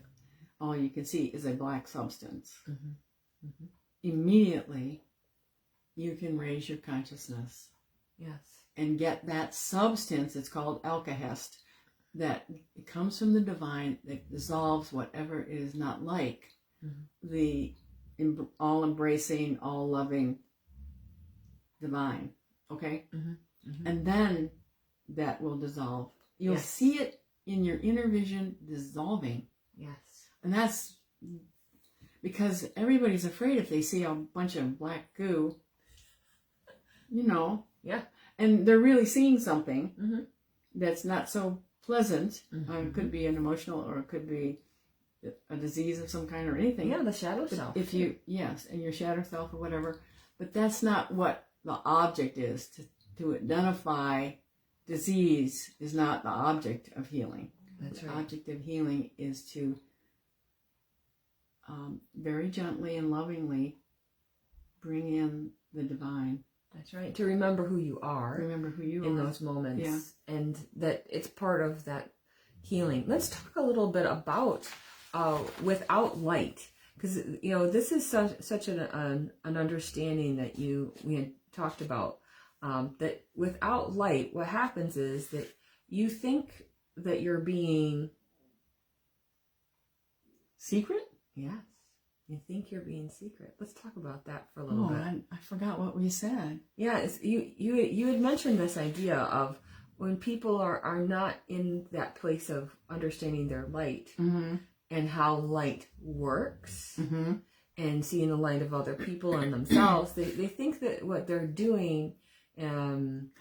B: all you can see is a black substance.
A: Mm-hmm. Mm-hmm.
B: Immediately, you can raise your consciousness
A: Yes.
B: and get that substance. It's called alkahest, that it comes from the divine, that dissolves whatever it is not like the all-embracing, all-loving divine. Okay?
A: Mm-hmm. Mm-hmm.
B: And then that will dissolve. You'll
A: Yes.
B: see it in your inner vision dissolving.
A: Yes.
B: And that's because everybody's afraid if they see a bunch of black goo,
A: Yeah.
B: and they're really seeing something
A: Mm-hmm.
B: that's not so pleasant.
A: Mm-hmm.
B: It could be an emotional, or it could be a disease of some kind, or anything.
A: Yeah, the shadow
B: But
A: self.
B: if you, yes, and your shadow self or whatever, but that's not what the object is. To identify disease is not the object of healing.
A: That's
B: The
A: right.
B: object of healing is to very gently and lovingly bring in the divine.
A: That's right. To remember who you are.
B: Remember who you
A: in
B: are.
A: those moments,
B: Yeah.
A: and that it's part of that healing. Let's talk a little bit about without light, because this is such an understanding that we had talked about, that without light, what happens is that you think that you're being
B: Secret?
A: yes, you think you're being secret. Let's talk about that for a little
B: Oh,
A: bit.
B: I forgot what we said.
A: Yeah, you had mentioned this idea of when people are not in that place of understanding their light
B: Mm-hmm.
A: and how light works,
B: Mm-hmm.
A: and seeing the light of other people and themselves, they think that what they're doing,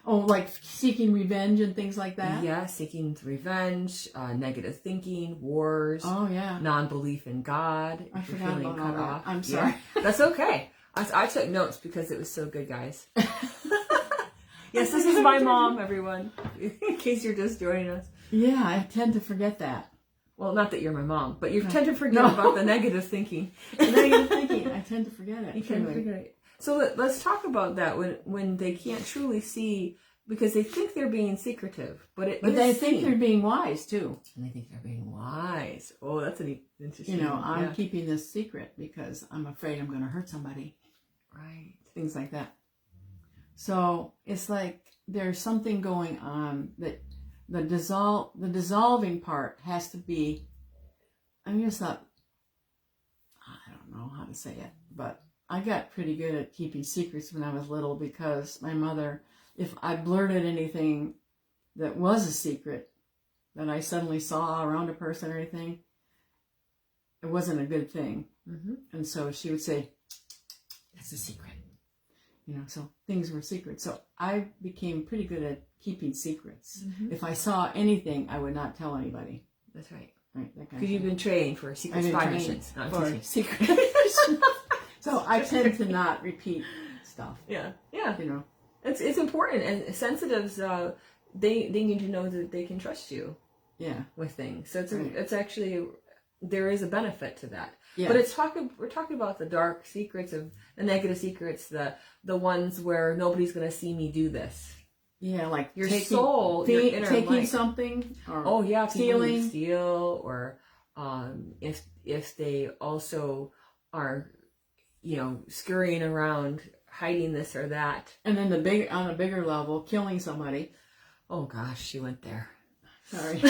B: Like seeking revenge and things like that?
A: yeah, seeking revenge, negative thinking, wars,
B: Oh, yeah.
A: non-belief in God,
B: I
A: if you're
B: forgot
A: feeling
B: about all
A: cut
B: that.
A: off.
B: I'm sorry.
A: Yeah, that's okay. I took notes because it was so good, guys. Yes, this is my mom, everyone, in case you're just joining us.
B: Yeah, I tend to forget that.
A: Well, not that you're my mom, but you tend to forget
B: No.
A: about the negative thinking.
B: Negative thinking, I tend to forget it.
A: You tend to forget it. So let's talk about that when they can't truly see, because they think they're being secretive, but
B: they think they're being wise, too.
A: and they think they're being wise. Oh, that's an interesting.
B: I'm
A: yeah.
B: keeping this secret because I'm afraid I'm going to hurt somebody.
A: Right.
B: Things like that. So it's like there's something going on that the dissolving part has to be, I don't know how to say it, but I got pretty good at keeping secrets when I was little, because my mother, if I blurted anything that was a secret that I suddenly saw around a person or anything, it wasn't a good thing.
A: Mm-hmm.
B: And so she would say, that's a secret. So things were secret. So I became pretty good at keeping secrets.
A: Mm-hmm.
B: If I saw anything, I would not tell anybody.
A: That's right.
B: Right, that kind
A: Because you've been trained for secret
B: I've been
A: spy
B: trained
A: missions. No, I'm
B: for
A: teasing.
B: secret missions. So I tend to not repeat stuff.
A: Yeah. Yeah.
B: You know.
A: It's important, and sensitives they need to know that they can trust you
B: Yeah.
A: with things. So
B: Right.
A: it's actually, there is a benefit to that.
B: Yeah.
A: But we're talking about the dark secrets, of the negative secrets, the ones where nobody's going to see me do this.
B: Yeah, like
A: Your
B: taking,
A: soul, your inner
B: taking
A: light.
B: something, or
A: Oh yeah, people who
B: stealing.
A: steal, or if they also are, scurrying around, hiding this or that.
B: And then on a bigger level, killing somebody.
A: Oh gosh, she went there.
B: Sorry.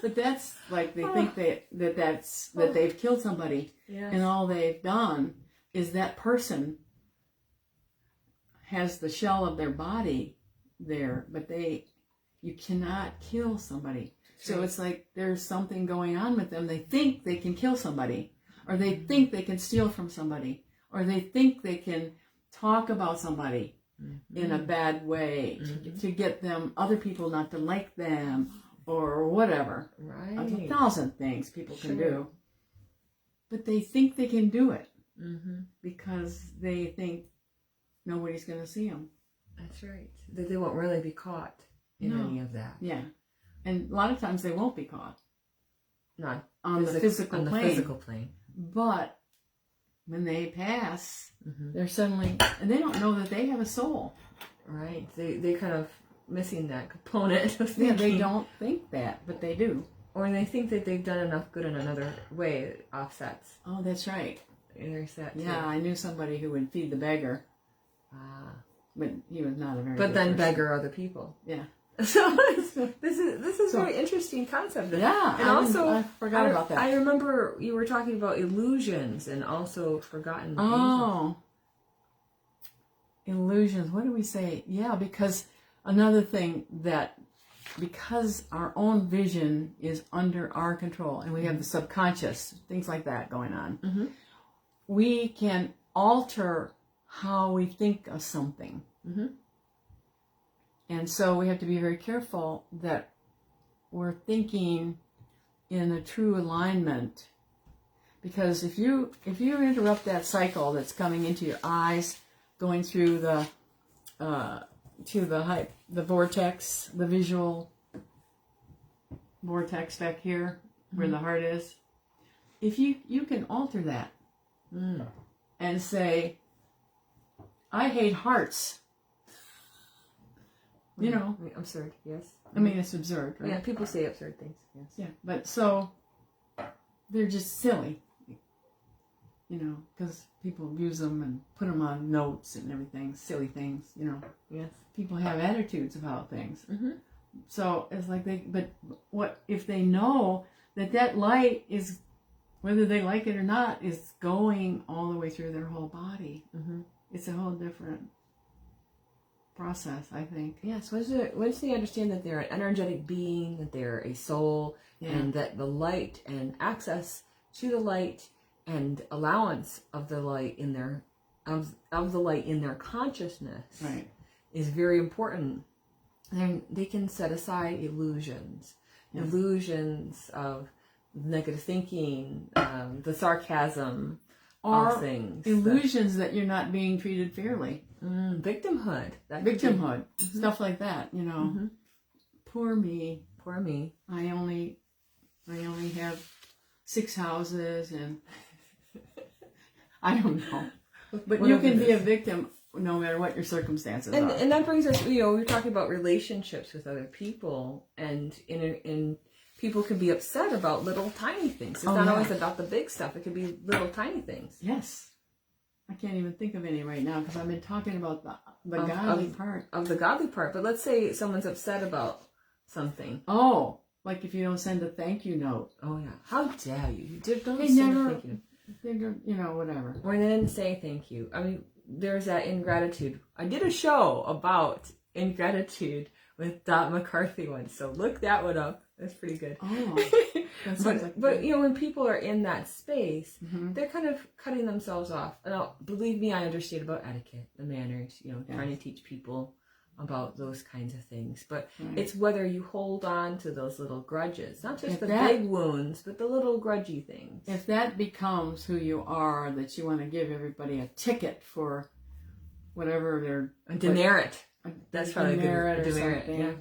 B: But that's like, they think that they've killed somebody.
A: Yes.
B: And all they've done is that person has the shell of their body there, but you cannot kill somebody. So it's like there's something going on with them. They think they can kill somebody, or they think they can steal from somebody, or they think they can talk about somebody in a bad way to get other people not to like them, or whatever.
A: Right.
B: There's 1,000 things people can do. But they think they can do it because they think nobody's going to see them.
A: That's right. That they won't really be caught in any of that.
B: Yeah. And a lot of times they won't be caught.
A: Not
B: on the physical plane.
A: The physical plane.
B: But when they pass, they're suddenly, and they don't know that they have a soul.
A: Right. They kind of missing that component of thinking.
B: Yeah, they don't think that, but they do.
A: Or they think that they've done enough good in another way, it offsets.
B: Oh, that's right.
A: There's that too.
B: Yeah, I knew somebody who would feed the beggar. But he was not a very
A: But
B: good
A: then
B: person.
A: beggar other people.
B: Yeah.
A: So this is a very interesting concept.
B: Yeah,
A: and
B: I forgot about that.
A: I remember you were talking about illusions and also forgotten.
B: Oh, illusions. What do we say? Yeah, because another thing because our own vision is under our control, and we have the subconscious, things like that going on, we can alter how we think of something. And so we have to be very careful that we're thinking in a true alignment, because if you interrupt that cycle that's coming into your eyes, going through the vortex, the visual vortex back here where the heart is, if you can alter that and say, I hate hearts. You know,
A: absurd. Yes.
B: I mean, it's absurd, right?
A: Yeah, people say absurd things. Yes.
B: Yeah, but so they're just silly, because people use them and put them on notes and everything, silly things,
A: Yes.
B: People have attitudes about things. So it's like but what if they know that light is, whether they like it or not, is going all the way through their whole body. It's a whole different process, I think.
A: Yes, once they understand that they're an energetic being, that they're a soul, and that the light and access to the light and allowance of the light in their of the light in their consciousness is very important. Then they can set aside illusions of negative thinking, the sarcasm of things,
B: illusions that you're not being treated fairly.
A: Victimhood.
B: Stuff like that, Poor me.
A: Poor me.
B: I only have 6 houses, and I don't know. But you can be a victim no matter what your circumstances are.
A: And that brings us, we're talking about relationships with other people, and in people can be upset about little tiny things. It's not always about the big stuff. It could be little tiny things.
B: Yes. I can't even think of any right now because I've been talking about the godly part. Of the godly part.
A: But let's say someone's upset about something.
B: Oh, like if you don't send a thank you note.
A: Oh, yeah. How dare you? Don't send a thank you note.
B: Whatever.
A: Or they didn't say thank you. I mean, there's that ingratitude. I did a show about ingratitude with Dot McCarthy once, so look that one up. That's pretty good.
B: Oh,
A: but when people are in that space, they're kind of cutting themselves off. And believe me, I understand about etiquette, the manners, trying to teach people about those kinds of things. But it's whether you hold on to those little grudges, not just big wounds, but the little grudgy things.
B: If that becomes who you are, that you want to give everybody a ticket for whatever their
A: demerit. That's probably
B: demerit
A: good.
B: Or something. Yeah.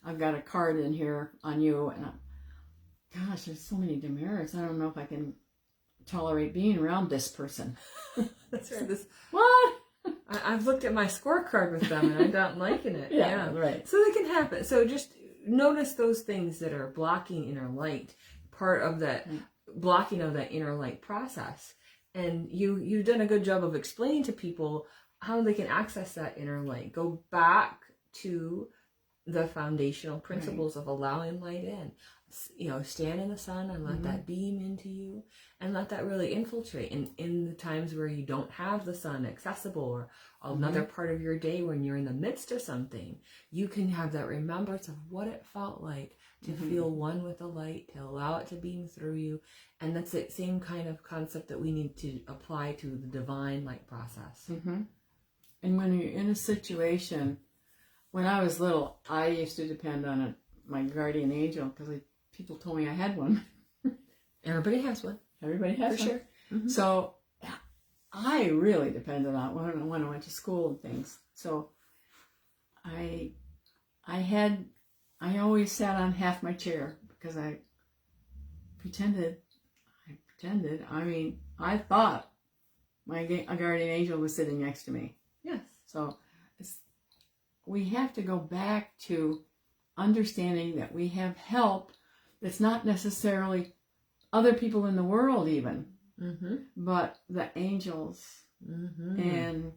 B: I've got a card in here on you, and gosh, there's so many demerits. I don't know if I can tolerate being around this person.
A: That's right.
B: What?
A: I've looked at my scorecard with them, and I'm not liking it.
B: Yeah, right.
A: So they can happen. So just notice those things that are blocking inner light, part of that blocking of that inner light process, And you've done a good job of explaining to people how they can access that inner light. Go back to the foundational principles of allowing light in. Stand in the sun and let that beam into you, and let that really infiltrate. And in the times where you don't have the sun accessible, or another part of your day when you're in the midst of something, you can have that remembrance of what it felt like to feel one with the light, to allow it to beam through you. And that's the same kind of concept that we need to apply to the divine light process.
B: And when you're in a situation, when I was little, I used to depend on my guardian angel, because people told me I had one.
A: Everybody has one.
B: Everybody has
A: For
B: one.
A: sure.
B: So I really depended on it when I went to school and things. So I always sat on half my chair, because I pretended. I mean, I thought my guardian angel was sitting next to me.
A: Yes.
B: So we have to go back to understanding that we have help that's not necessarily other people in the world even, but the angels and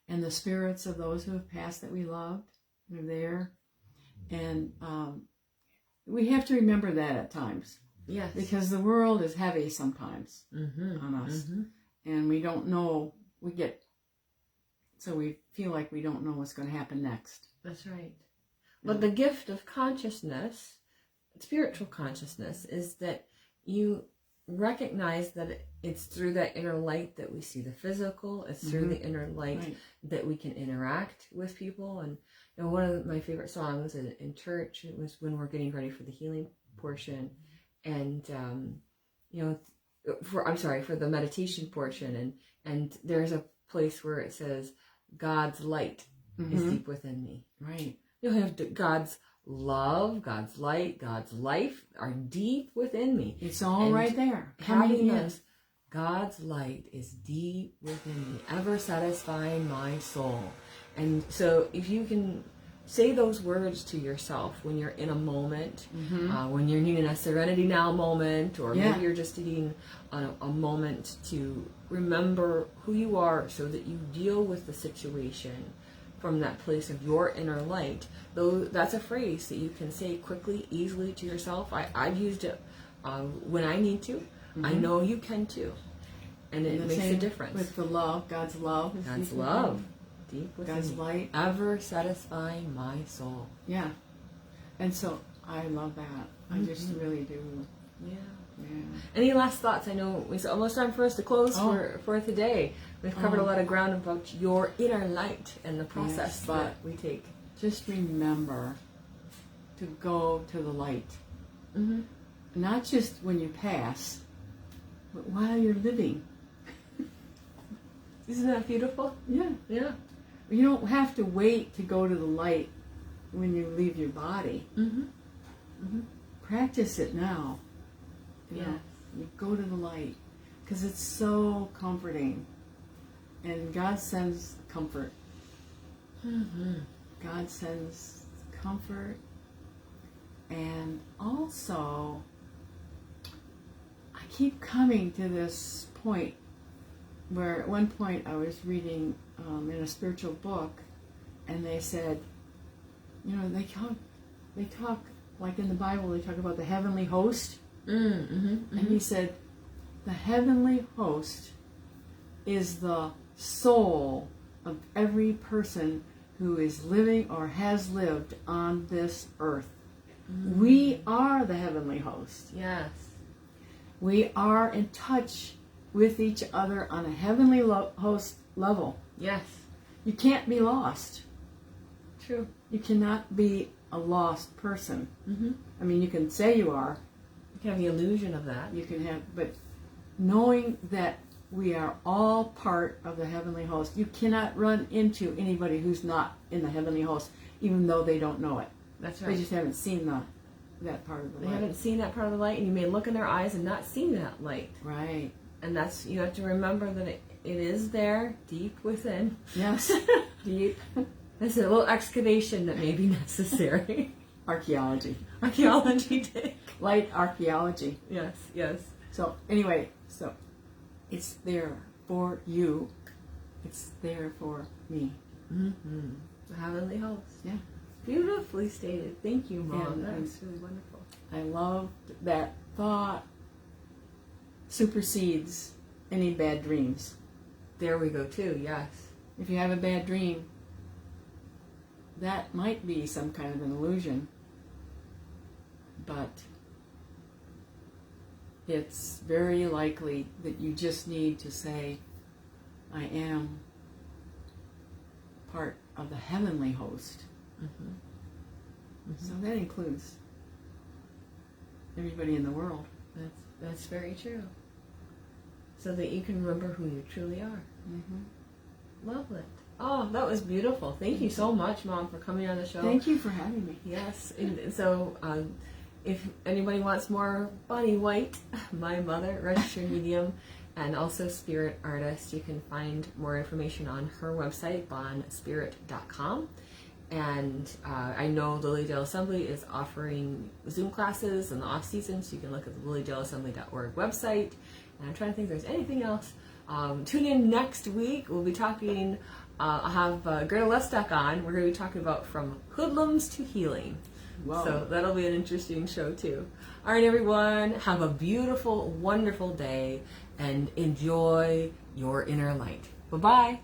B: the spirits of those who have passed that we loved. They're there. And we have to remember that at times.
A: Yes.
B: Because the world is heavy sometimes on us. And we don't know, so we feel like we don't know what's going to happen next.
A: That's right. But the gift of consciousness, spiritual consciousness, is that you recognize that it's through that inner light that we see the physical. It's through the inner light that we can interact with people. And one of my favorite songs in church, it was when we're getting ready for the healing portion, and for the meditation portion, and there's a place where it says, God's light is deep within me.
B: Right.
A: You'll have God's love, God's light, God's life are deep within me.
B: It's all right there.
A: Having this, God's light is deep within me, ever satisfying my soul. And so if you can say those words to yourself when you're in a moment, when you're needing a serenity now moment, or maybe you're just needing a moment to remember who you are so that you deal with the situation from that place of your inner light. Though that's a phrase that you can say quickly, easily to yourself. I've used it when I need to. I know you can too. And it makes a difference.
B: With the love, God's love.
A: God's love. Deep within
B: God's
A: me,
B: light.
A: ever satisfying my soul.
B: Yeah. And so I love that. I just really do.
A: Yeah.
B: Yeah.
A: Any last thoughts? I know it's almost time for us to close for today. We've covered a lot of ground about your inner light and the process that we take.
B: Just remember to go to the light. Not just when you pass, but while you're living.
A: Isn't that beautiful?
B: Yeah.
A: Yeah.
B: You don't have to wait to go to the light when you leave your body. Practice it now. You know, you go to the light, because it's so comforting, and God sends comfort. God sends comfort, and also I keep coming to this point where at one point I was reading in a spiritual book, and they said, they talk like in the Bible, they talk about the heavenly host. And he said, the heavenly host is the soul of every person who is living or has lived on this earth. We are the heavenly host.
A: Yes.
B: We are in touch with each other on a heavenly host level.
A: Yes.
B: You can't be lost.
A: True.
B: You cannot be a lost person. I mean, you can say you are.
A: You can have the illusion of that.
B: You can have, but knowing that we are all part of the heavenly host, you cannot run into anybody who's not in the heavenly host, even though they don't know it.
A: That's right.
B: They just haven't seen that part of the light.
A: They haven't seen that part of the light, and you may look in their eyes and not see that light.
B: Right.
A: And that's, you have to remember that it is there, deep within.
B: Yes.
A: Deep. There's a little excavation that may be necessary.
B: Archaeology.
A: Archaeology, Dick.
B: Light archaeology.
A: Yes, yes.
B: So anyway, It's there for you. It's there for me.
A: Mm-hmm. The heavenly host.
B: Yeah.
A: Beautifully stated. Thank you, Mom.
B: And
A: That's really wonderful.
B: I loved that thought supersedes any bad dreams.
A: There we go, too. Yes.
B: If you have a bad dream, that might be some kind of an illusion. But it's very likely that you just need to say, I am part of the heavenly host.
A: Mm-hmm. Mm-hmm.
B: So that includes everybody in the world.
A: That's very true. So that you can remember who you truly are.
B: Mm-hmm.
A: Love it. Oh, that was beautiful. Thank you so much, Mom, for coming on the show.
B: Thank you for having me.
A: Yes. And so if anybody wants more Bonnie White, my mother, registered medium, and also spirit artist, you can find more information on her website, bonspirit.com. And I know Lilydale Assembly is offering Zoom classes in the off season, so you can look at the lilydaleassembly.org website. And I'm trying to think if there's anything else. Tune in next week. We'll be talking, I'll have Greta Lestock on. We're going to be talking about From Hoodlums to Healing.
B: Whoa.
A: So that'll be an interesting show too. All right, everyone, have a beautiful, wonderful day and enjoy your inner light. Bye-bye.